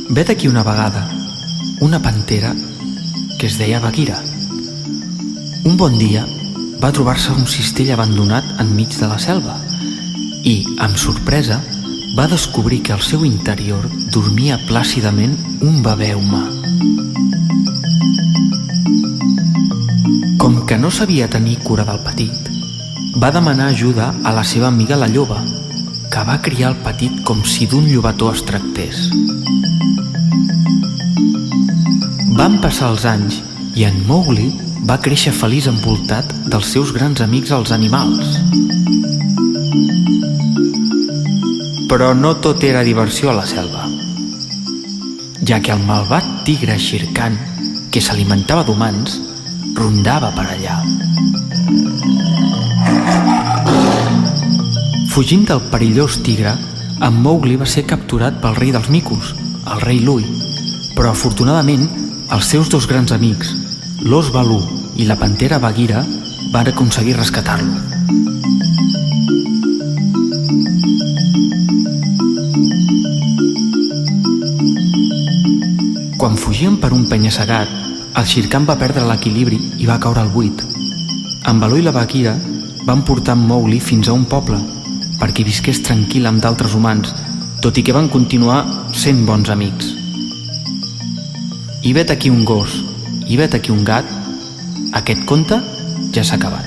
Vet aquí una vegada una pantera que es deia Bagheera. Un bon dia va trobar-se un cistell abandonat enmig de la selva i, amb sorpresa, va descobrir que al seu interior dormia plàcidament un bebè humà. Com que no sabia tenir cura del petit, va demanar ajuda a la seva amiga la lloba, que va criar el petit com si d'un llobató es tractés. Van passar els anys i en Mowgli va créixer feliç envoltat dels seus grans amics els animals. Però no tot era diversió a la selva, ja que el malvat tigre Shere Khan, que s'alimentava d'humans, rondava per allà. Fugint del perillós tigre, en Mowgli va ser capturat pel rei dels micos, el rei Lui, però afortunadament els seus dos grans amics, l'ós Baloo i la pantera Bagheera, van aconseguir rescatar-lo. Quan fugien per un penya-segat, el Shere Khan va perdre l'equilibri i va caure al buit. En Baloo i la Bagheera van portar en Mowgli fins a un poble perquè visqués tranquil amb d'altres humans, tot i que van continuar sent bons amics. I vet aquí un gos, i vet aquí un gat, aquest conte ja s'ha acabat.